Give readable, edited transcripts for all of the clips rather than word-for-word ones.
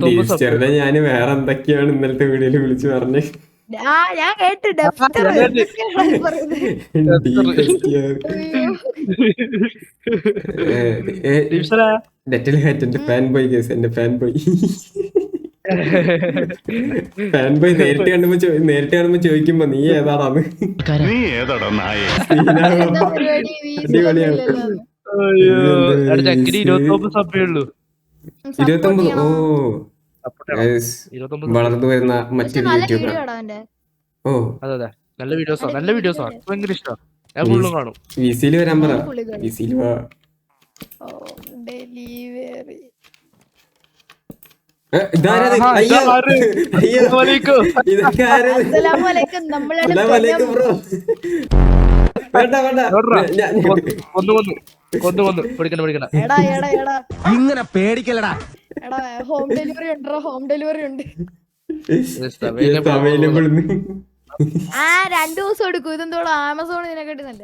ടീച്ചറിനെ ഞാന് വേറെ എന്തൊക്കെയാണ് ഇന്നലത്തെ വീഡിയോയില് വിളിച്ചു പറഞ്ഞേ. ഞാൻ കേട്ട് ഡെഫ്റ്റർ എന്തൊക്കെയാണ് പറയുന്നത്. എന്റെ ഫാൻ ബോയ് കേസ്, എന്റെ ഫാൻ ബോയ്. ഫാൻ ബോയ് നേരിട്ട് കാണുമ്പോ ചോദിക്കുമ്പോ നീ ഏതാടാന്ന്. എന്താ പരിപാടി? അടിപൊളിയാണ്. 29. ഓ വളർന്നു വരുന്ന മറ്റൊരു യൂട്യൂബർ. ഓ നല്ല വീഡിയോസാ, നല്ല വീഡിയോസാ, ഭയങ്കര ഇഷ്ടമാണ്. ഞാൻ ഫുള്ളും കാണും. വിസിയിൽ വരാൻ പറ. വിസിയിൽ വാ. Delivery bro. ഇങ്ങനെ പേടിക്കലടാ. ഹോം ഡെലിവറി ഉണ്ടോ? ഹോം ഡെലിവറി ഉണ്ട്. അവൈലബിൾ. 2 ദിവസം എടുക്കും. ഇതെന്തോളം ആമസോൺ ഇതിനെക്കാട്ടി നല്ല.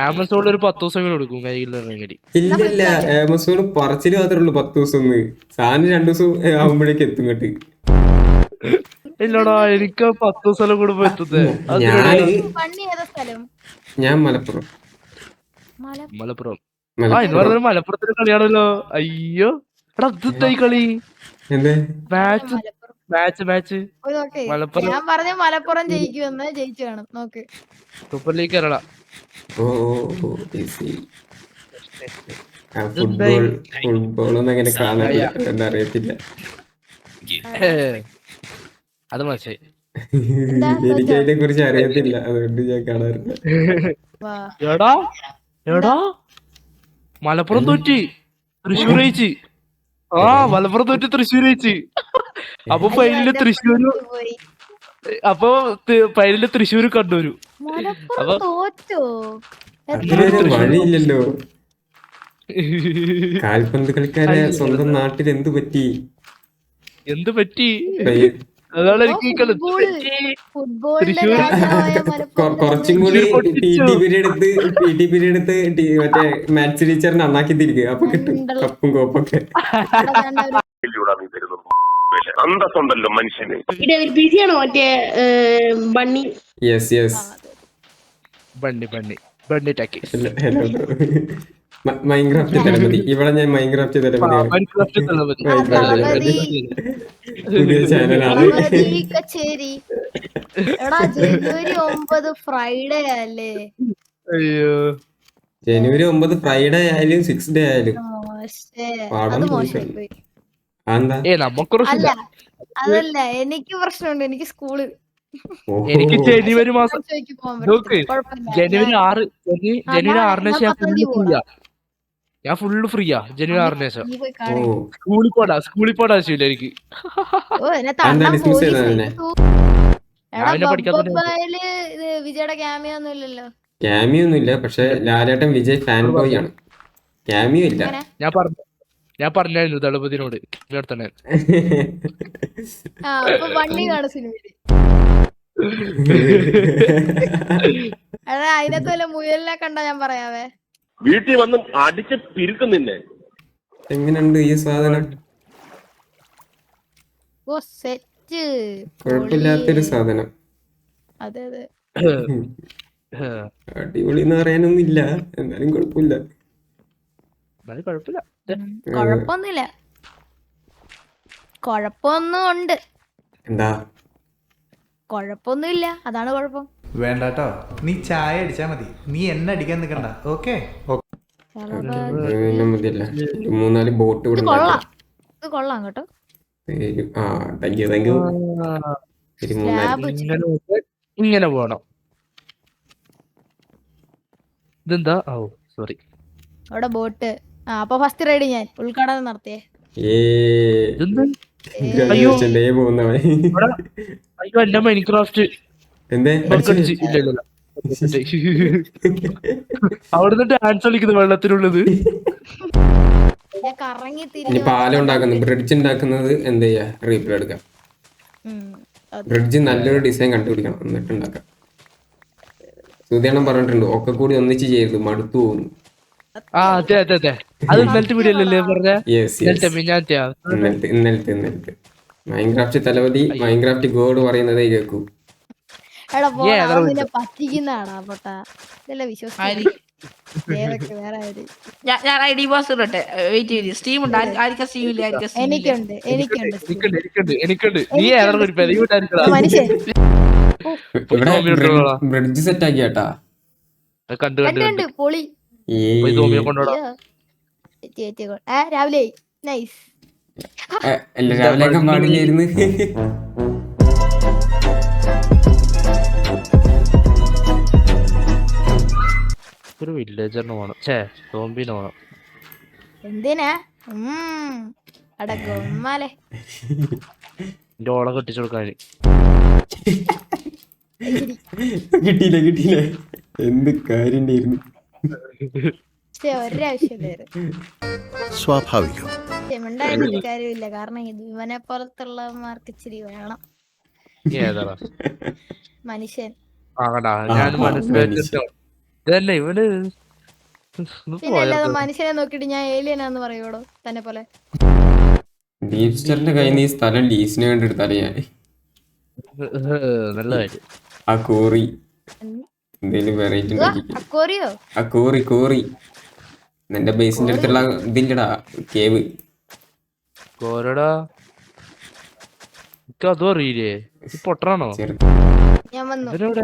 ആമസോണിൽ ഒരു 10 ദിവസം എടുക്കും കയ്യിൽ. ഇല്ല, ആമസോൺ പറച്ചില് മാത്രമേ ഉള്ളൂ 10 ദിവസം. സാധനം 2 ദിവസം ആവുമ്പോഴേക്ക് എത്തും കേട്ട്. ഇല്ലടാ, എനിക്ക് 10 ദിവസം കൂടെ എത്തുന്നത്. ഞാൻ മലപ്പുറം. മലപ്പുറം മലപ്പുറത്തിന്റെ കളിയാണല്ലോ. അയ്യോ എടാ, ഈ കളി എന്തേ മാച്ച് മലപ്പുറം. ഞാൻ പറഞ്ഞ മലപ്പുറം ജയിക്കുമെന്ന്. ജയിച്ചു കാണും. നോക്ക്. Super league Kerala. ഫുട്ബോളൊന്നും അങ്ങനെ കാണാൻ അറിയത്തില്ല. അത് മനസ്സിലായി. എനിക്ക് അതിനെ കുറിച്ച് അറിയത്തില്ല, അതുകൊണ്ട് ഞാൻ കാണാറില്ല. എടാ മലപ്പുറം തോറ്റി തൃശ്ശൂർ ജയിച്ച്. മലപ്പുറം തോറ്റി തൃശ്ശൂർ ജയിച്ച്. അപ്പൊ ഫൈനലില് തൃശ്ശൂര്, അപ്പൊ ഫൈനലില് തൃശ്ശൂര് കണ്ണൂര്. അപ്പൊ വഴിയില്ലല്ലോ. കാൽപന്ത് കളിക്കാരെ സ്വന്തം നാട്ടിൽ എന്ത് പറ്റി? അതാണ് എനിക്ക് കുറച്ചും കൂടി പി ടി പീരീഡ് എടുത്ത് മറ്റേ മാത്സ് ടീച്ചറിനെ നന്നാക്കി തിരിക്കുക. അപ്പൊ കിട്ടും കപ്പും കോപ്പൊക്കെ. അന്തസ്സുണ്ടല്ലോ മനുഷ്യന്. ബിസിയാണോ മറ്റേ Bunny? Yes yes, Bunny talkies. Minecraft തലമതി. ഇവിടെ ഞാൻ മൈൻക്രാഫ്റ്റ് തലമതിയാണ്. പുതിയ ചാനലാണ്. ജനുവരി 9 ഫ്രൈഡേ അല്ലേ? അയ്യോ, ജനുവരി 9 ഫ്രൈഡേ ആയാലും 6 ഡേ ആയാലും അതല്ല, എനിക്ക് പ്രശ്നമുണ്ട്. എനിക്ക് സ്കൂള്. എനിക്ക് ജനുവരി മാസം ജനുവരി 6-ന് ശേഷം ഞാൻ ഫുള്ള് ഫ്രീയാ. ജനുവരി 6-ന് ശേഷം സ്കൂളിൽ പോടാ ആവശ്യമില്ല എനിക്ക്. വിജയുടെ ക്യാമിയോ ഒന്നും ഇല്ലല്ലോ. ക്യാമിയോ ഒന്നും ഇല്ല, പക്ഷെ ലാലേട്ടൻ വിജയ് ഫാൻ ബോയ് ആണ്. ക്യാമിയോ ഇല്ല. ഞാൻ പറഞ്ഞായിരുന്നു ദളപതിനോട് തന്നെ. വണ്ടി കാണും സിനിമയില്. അതിനകത്ത് വല്ല മുയലിനെ കണ്ട ഞാൻ പറയാവേ. വീട്ടിൽ വന്ന് അടിച്ച് പിരിക്കും നിന്നെ. എങ്ങനെയുണ്ട് ഈ സാധനം? സെറ്റ്, കുഴപ്പമില്ലാത്തൊരു സാധനം. അതെ അതെ, അടിപൊളി എന്ന് പറയാനൊന്നും ഇല്ല, എന്നാലും കുഴപ്പമില്ല. കുഴപ്പമൊന്നുമില്ല. കുഴപ്പമൊന്നും ഉണ്ട്. എന്താ? കുഴപ്പമൊന്നുമില്ല, അതാണ് കുഴപ്പം. വേണ്ടാട്ടോ, നീ ചായ അടിച്ചാ മതി, നീ എന്നെ അടിക്കാൻ നിൽക്കണ്ട. ഓക്കെ മതിയല്ല. 3-4 ബോട്ട് ഇവിടെ ഇത് കൊള്ളാം കേട്ടോ. Thank you. ഇങ്ങനെ പോണം. ഇതെന്താ? സോറി, അവിടെ ബോട്ട്. അപ്പൊ ഫസ്റ്റ് റൈഡ് ഞാൻ ഉദ്ഘാടനം നടത്തിയേ. അയ്യോ എന്റെ മൈൻക്രാഫ്റ്റ് അവിടുന്ന് ഡാൻസ് കളിക്കുന്നത് വെള്ളത്തിലുള്ളത്. ഇനി പാലം ഉണ്ടാക്കുന്നത്, ബ്രിഡ്ജ് ഉണ്ടാക്കുന്നത് എന്ത് ചെയ്യാ? റീപ്ലേ എടുക്കാം. ബ്രിഡ്ജ് നല്ലൊരു ഡിസൈൻ കണ്ടുപിടിക്കണം, എന്നിട്ട് ഉണ്ടാക്കാം. സുധീണം പറഞ്ഞിട്ടുണ്ട് ഒക്കെ കൂടി ഒന്നിച്ച് ചെയ്തു മടുത്തു പോകുന്നു. ആ അതെ അതെ അതെ അത് ഇന്നലത്തെ വീഡിയോ അല്ലേ പറഞ്ഞ യെസ് ഇന്നലത്തെ യെസ് മിഞ്ഞാറ്റ ഇന്നലത്തെ മൈൻക്രാഫ്റ്റ് തലവതി മൈൻക്രാഫ്റ്റ് ഗോഡ് പറയുന്നതേ കേൾക്കൂ. എടാ പോടാ ഏതാ അവൻ വിളിച്ചത്? നിന്നെ പറ്റിക്കുന്നതാടാ പൊട്ടാ. ഇതല്ല വിശ്വസിക്കാൻ ആയിരിക്കും. ദേവക്ക് വേറെ ആര്? ഞാൻ ഐ ഡി പാസ് ഇടട്ടെ, വെയിറ്റ് ചെയ്ത്. സ്റ്റീം ഉണ്ട്, ആയിരിക്കും സ്റ്റീം ഇല്ല, ആയിരിക്കും സ്റ്റീം ഇല്ല. എനിക്കുണ്ട് എനിക്കുണ്ട് നീ ഏതാ ഒരു പെരി വിട്ടായിരിക്കടാ മനുഷ്യൻ ഇവിടെ ബ്രിഡ്ജ് സെറ്റ് ആക്കി കേട്ടാ. കണ്ടു കണ്ടു കണ്ടുണ്ട് പൊളി. പോയി തോമിയെ കൊണ്ടോടാ. രാവിലെ നൈസ്. അല്ല രാവിലെയൊക്കെ പാടില്ലായിരുന്നു. ഒരു വില്ലേജറിന് വേണം, ഛേ തോമ്പിന് വേണം. എന്തിനാ അട ഗൊമ്മാലെ എന്റെ ഓളെ കെട്ടിച്ചു കൊടുക്കാൻ. കിട്ടിയില്ല എന്ത് കാര്യം ഉണ്ടായിരുന്നു. ഒരാവശ്യമില്ലായിരുന്നു. സ്വാഭാവികം. മിണ്ടായിട്ട് കാര്യമില്ല, കാരണം ഇവനെ പുറത്തുള്ളവന്മാർക്ക് ഇച്ചിരി വേണം ഏതാടാ മനുഷ്യൻ. ആകടാ ഞാൻ മനസ്സിലാക്കിട്ടോ ഇതല്ലേ ഇവന് പിന്നെ അല്ലാതെ മനുഷ്യനെ നോക്കിട്ട് ഞാൻ ഏലിയനാന്ന് പറയൂടോ തന്നെ പോലെ. ഡീപ്സ്റ്ററിന്റെ കയ്യിൽ നിന്ന് ഈ സ്ഥലം ലീസിന് വേണ്ടി എടുത്താലേ ഞാൻ നല്ല കാര്യം. ആ കോറി എന്തേലും വെറൈറ്റി അക്കോറിയോ? ആ കോറി നിന്റെ ബേസിന്റെ അടുത്തുള്ള ഇതില്ലടാ കേവ്. കോരടാ അതും അറിയില്ലേ പൊട്ടറാണോ? ഞാൻ വന്നു. ഇവനെവിടെ?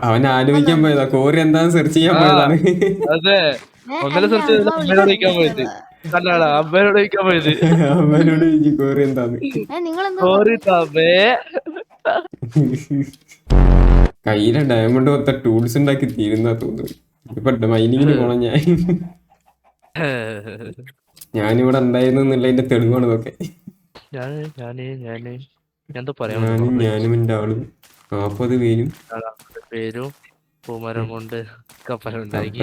അവൻ ആലോചിക്കാൻ പോയതാ കോറി എന്താന്ന് സെർച്ച് ചെയ്യാൻ പോയതാണ്. അതെ ഒന്നര സെർച്ച് ചെയ്ത് അമ്മയോട് ചോദിക്കാൻ പോയത്. അല്ലാടാ അമ്മയോട് ചോദിക്കാൻ പോയത്. അവനോട് ചോദിച്ചു കോറി എന്താന്ന്. കോറി തമ്മേ കയ്യിലെ ഡയമണ്ട് മൊത്ത ടൂൾസ് ഉണ്ടാക്കി തീരുന്നാ തോന്നുന്നു. ഇപ്പൊ മൈനിങ്ങിന് പോണം ഞാനിവിടെ ഉണ്ടായിരുന്നു എന്നുള്ളതിന്റെ തെളിവാണ് ഇതൊക്കെ. എന്താ പറയാ, ഞാനും എന്റെ ആളും 40 പേരും പേരും പൂമരം കൊണ്ട് കപ്പലുണ്ടാക്കി.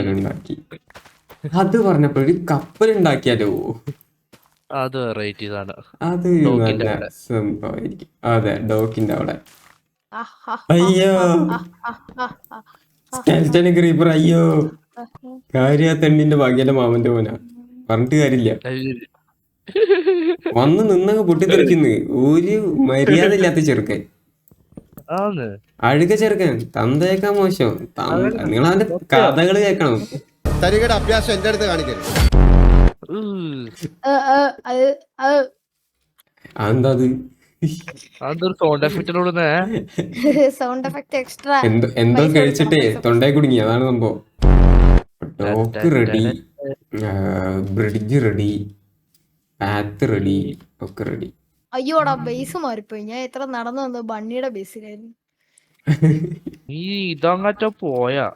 അത് പറഞ്ഞപ്പോഴൊരു കപ്പലുണ്ടാക്കിയാലോ? അത് വെറൈറ്റി ആണ്. അത് നല്ല സംഭവമായിരിക്കും. അതെ ഡോക്കിന്റെ അവിടെ. അയ്യോ സ്കെൽറ്റൻ ക്രീപ്പർ. അയ്യോ കാര്യ തെണ്ണിന്റെ ഭാഗ്യല്ല മാമന്റെ മോനാ, പറഞ്ഞിട്ട് കാര്യമില്ല. വന്ന് നിന്നങ്ങ് പൊട്ടിത്തെറിക്കുന്നു. ഒരു മര്യാദ ഇല്ലാത്ത ചെറുക്കൻ, അഴുക ചെറുക്കൻ, തന്തയേക്കാൻ മോശം. നിങ്ങളവന്റെ കഥകള് കേക്കണം. തരികയുടെ അഭ്യാസം എന്റെ അടുത്ത് കാണിക്കരുത്. അതെന്താ അത്? അതൊരു സൗണ്ട് എഫക്റ്റിനോട് സൗണ്ട് എഫക്ട് എക്സ്ട്രാ എന്തോ കഴിച്ചിട്ടേ തൊണ്ടയെ കുടുങ്ങി, അതാണ് സംഭവം. Dock ready, bridge ready, path ready, ഒക്കെ റെഡി. അയ്യോടാ ബേസ് മാറിപ്പോയി. ഞാൻ എത്ര നടന്നു വന്നത് ബണ്ണിയുടെ ബേസിലായിരുന്നു. നീ ഇതങ്ങാറ്റ പോയാ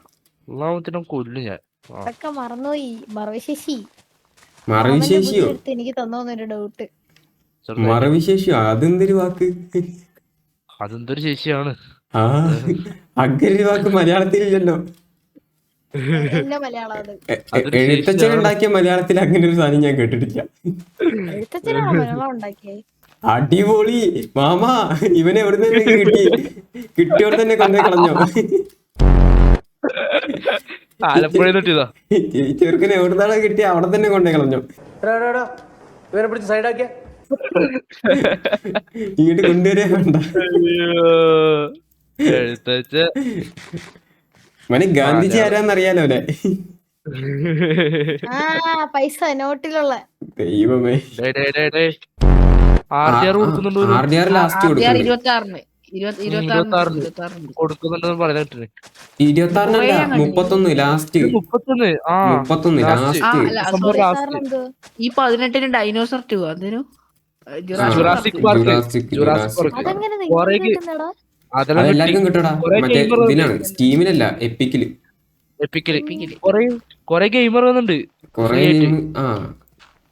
ഒന്നാമത്തിനും കൊല്ലു ഞാൻ. അതൊക്കെ മറന്നുപോയി. മറവിശേഷിയോ? എനിക്ക് തന്നോന്നൊരു ഡൗട്ട്. മറവിശേഷിയോ? അതെന്തൊരു വാക്ക്? അതെന്തൊരു ശേഷിയാണ്. ആ അങ്ങനെ വാക്ക് മലയാളത്തിലില്ലല്ലോ. എന്റെ മലയാളം അത്. എഴുത്തച്ഛൻ ഉണ്ടാക്കിയ മലയാളത്തിൽ അങ്ങനെ ഒരു സാധനം ഞാൻ കേട്ടിട്ടില്ല. എഴുത്തച്ഛനാണോ മലയാളം ഉണ്ടാക്കിയേ? അടിപൊളി മാമാ, ഇവനെ എവിടെ തന്നെ കിട്ടിയോടെ തന്നെ കൊണ്ടേ കളഞ്ഞോ? ആലപ്പുഴ ചെറുക്കനെ എവിടുന്നാണ് കിട്ടിയ അവിടെ തന്നെ കൊണ്ടേ കളഞ്ഞോ? ഇങ്ങോട്ട് കൊണ്ടുവരേ വേണ്ട. എഴുത്തച്ഛ മണി ഗാന്ധിജി ആരാന്നറിയാലോ അല്ലെ? പൈസ നോട്ടിലുള്ള ദൈവമേ. കൊടുക്കുന്നുണ്ടെന്ന് ലാസ്റ്റ് കൊടുക്കുന്നുണ്ടെന്ന് പറയുന്ന കേട്ടിന്. 26 31 ലാസ്റ്റ്. 31 ലാസ്റ്റ്. ഈ 18 ഡൈനോസർ 2 അതിനു അതെല്ലാവർക്കും കിട്ടൂടാ. മറ്റേ ഇതിനാണ്, സ്റ്റീമിനല്ല, എപ്പിക്കില്. കൊറേ ഗെയിമർ വന്നിട്ടുണ്ട്. കൊറേ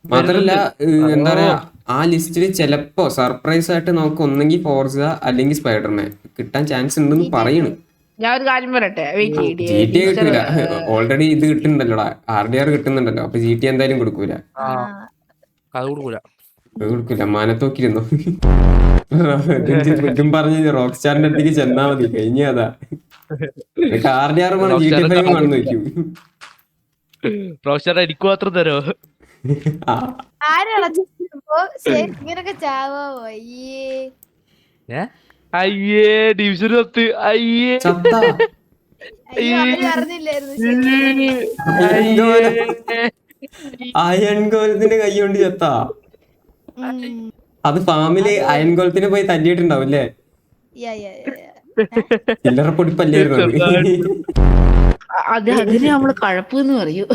മാത്രല്ല എന്താ പറയാ, ആ ലിസ്റ്റില് ചിലപ്പോ സർപ്രൈസ് ആയിട്ട് നമുക്ക് ഒന്നെങ്കിൽ ഫോർസ അല്ലെങ്കിൽ സ്പൈഡർമാൻ കിട്ടാൻ ചാൻസ് ഉണ്ടെന്ന് പറയണു. ഞാൻ ഒരു കാര്യം പറയട്ടെ, GTA കിട്ടൂല. ഓൾറെഡി ഇത് കിട്ടുന്നുണ്ടല്ലോടാ, RDR കിട്ടുന്നുണ്ടല്ലോ. അപ്പൊ GTA എന്തായാലും കൊടുക്കൂല. അത് കൊടുക്കൂല. മാനത്തോക്കിരുന്നു. ഇതും പറഞ്ഞ് റോക്ക് സ്റ്റാറിന്റെ അടുത്തേക്ക് ചെന്നാ മതി, കഴിഞ്ഞ അതാ. RDR വേണം, GTA 5 വേണമെന്ന് വെക്കും. പ്രൊഫസർ എനിക്ക് മാത്രം തരോ? ആരാണ് ഇപ്പൊ ഇങ്ങനൊക്കെ ചാവോ? അയ്യേ അയ്യേ ഡിവിഷൻ 10. അയ്യേ ചത്ത അയ്യോ ആരും അറിഞ്ഞില്ലായിരുന്നു. ശരി. അയൺകോലത്തിന്റെ കൈ കൊണ്ട് ചത്താ. ഉം. അത് ഫാമില് അയൺകോലത്തിന് പോയി തല്ലിയിട്ടുണ്ടാവും അല്ലേ? യാ. ചില്ലറ പൊടിപ്പല്ലായിരുന്നു അത്. അതിനെ നമ്മള് കഴപ്പ് എന്ന് പറയൂ.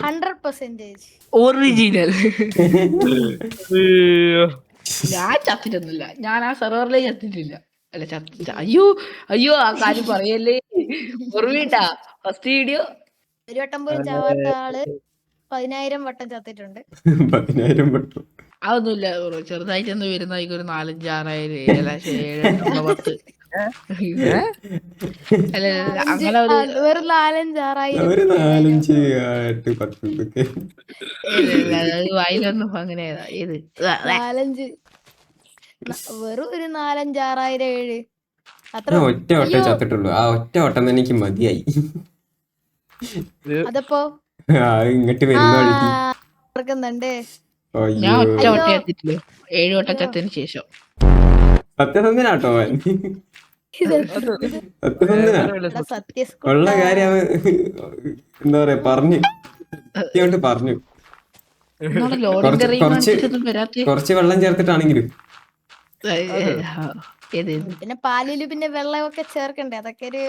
100%. ഒറിജിനൽ. ഞാൻ ചത്തിട്ടൊന്നുമില്ല. ഞാൻ ആ സെർവറിലേ ചത്തിട്ടില്ല. അല്ല അയ്യോ ആ കാര്യം പറയല്ലേ. ഓർമ്മയിട്ടാ ഫസ്റ്റ് വീഡിയോ ഒരു വട്ടം പോലും ചാവാത്ത ആള് 10,000 വട്ടം ചത്തിട്ടുണ്ട്. 10,000 വട്ടം. അതൊന്നുമില്ല ബ്രോ. ചെറുതായിട്ടൊന്ന് വരുന്ന ഒരു 4, 5, 6, 7, 8, 9, 10. അല്ല അങ്ങനെ ഒരു വെറും 4, 5, 6,000. ഒരു 4, 5, 8, 10 വായിലൊന്നും അങ്ങനെ ഏത് 4, 5 വെറും ഒരു 4, 5, 6,000, 7 അത്ര. ഞാൻ ഒറ്റ വട്ടം ചത്തിട്ടുള്ളൂ. ആ ഒറ്റ വട്ടം തന്നെ എനിക്ക് മതിയായി. അതപ്പോ ഇങ്ങോട്ട് വരുന്ന വഴിക്ക് ഓർക്കുന്നുണ്ട്. ഞാൻ അയ്യോ ഒറ്റ വട്ടം ചത്തിട്ടില്ലേ. 7 വട്ടം ചത്തതിന് ശേഷം. സത്യസന്ധനാട്ടോ അവൻ. സത്യസന്ധനാ. സത്യസ്കുട്ട ഉള്ള കാര്യം അവൻ എന്താ പറയാ പറഞ്ഞു സത്യമായിട്ട് പറഞ്ഞു. ലോഡിന്റെ കുറച്ച് വെള്ളം ചേർത്തിട്ടാണെങ്കിലും പിന്നെ പാലില് പിന്നെ വെള്ളമൊക്കെ ചേർക്കണ്ടേ? അതൊക്കെ ഒരു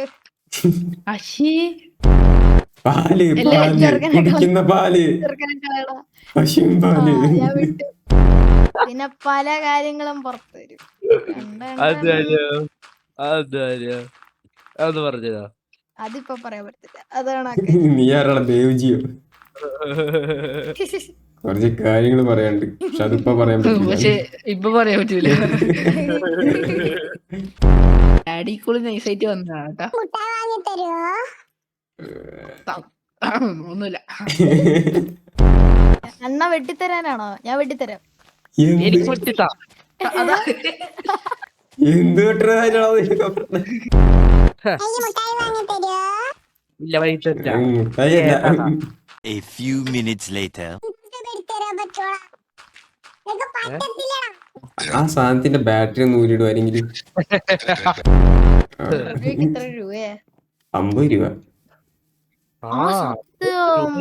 പാല് എല്ലാരും ചെറുക്കനെ കുടിക്കുന്ന പാല് ചെറുക്കനൊക്കെ പശുവും പാല്. ഞാൻ വിട്ടു. പിന്നെ പല കാര്യങ്ങളും പുറത്തു വരും. അത് പറഞ്ഞതാ. അതിപ്പോ പറയാൻ പറ്റില്ല. അതാണ് നീ ആരാണ് ദേവജിയോ? കുറച്ച് കാര്യങ്ങൾ പറയാണ്ട്. പക്ഷെ അതിപ്പോ പറയാൻ പറ്റില്ല. പക്ഷെ ഇപ്പൊ പറയാൻ പറ്റൂല. ഡാഡി കൂടി നൈസായിട്ട് വന്നതാണ് കേട്ടാ. ഒന്നുമില്ല. അണ്ണ വെട്ടിത്തരാനാണോ? ഞാൻ വെട്ടിത്തരാം. എനിക്ക് പറ്റിത്താ. എന്ത് കെട്ടണോ? ഇല്ല വൈകിട്ടല്ല. A few minutes later. ആ സാധനത്തിന്റെ ബാറ്ററി ഒന്ന് ഊരിടുവാരെങ്കിലും. എത്ര രൂപയാ? 50 രൂപ. സത്യം.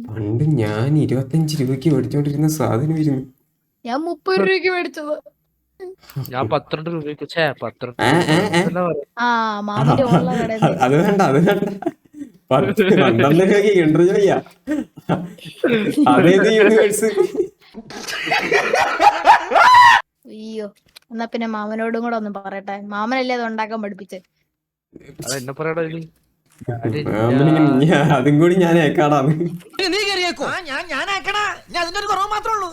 പണ്ട് ഞാൻ 25 രൂപയ്ക്ക് മേടിച്ചോണ്ടിരുന്ന സാധനം വരുന്നു. ഞാൻ 30 രൂപയ്ക്ക് മേടിച്ചത്. ഞാൻ 12 രൂപയ്ക്ക് 12 ആ മാമിന്റെ ഉള്ള കടയിൽ അത് വേണ്ട 12 രൂപയ്ക്ക് കിണ്ടർ ചോയ്യാ. അതേത് യൂണിവേഴ്സ്? അയ്യോ എന്നാ പിന്നെ മാമനോടും കൂടെ ഒന്ന് പറയട്ടെ. മാമനല്ലേ അത് ഉണ്ടാക്കാൻ പഠിപ്പിച്ചേ. എന്നെ പറയടാ ഇനി. അതും കൂടി ഞാൻ ഏക്കാടാന്ന്. നീ കയറിയേക്കോ? ഞാൻ അതിന്റെ ഒരു കുറവ് മാത്രമേ ഉള്ളൂ.